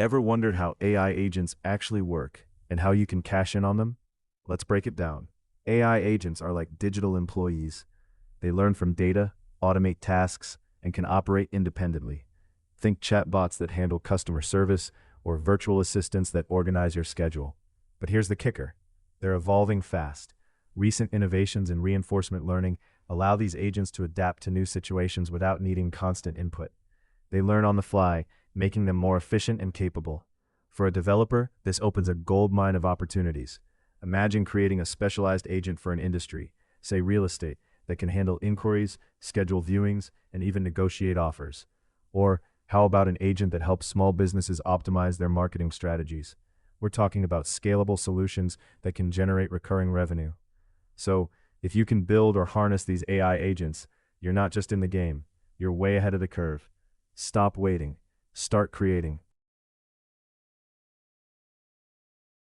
Ever wondered how AI agents actually work and how you can cash in on them? Let's break it down. AI agents are like digital employees. They learn from data, automate tasks, and can operate independently. Think chatbots that handle customer service or virtual assistants that organize your schedule. But here's the kicker. They're evolving fast. Recent innovations in reinforcement learning allow these agents to adapt to new situations without needing constant input. They learn on the fly, making them more efficient and capable. For a developer, this opens a goldmine of opportunities. Imagine creating a specialized agent for an industry, say real estate, that can handle inquiries, schedule viewings, and even negotiate offers. Or how about an agent that helps small businesses optimize their marketing strategies? We're talking about scalable solutions that can generate recurring revenue. So, if you can build or harness these AI agents, you're not just in the game, you're way ahead of the curve. Stop waiting. Start creating.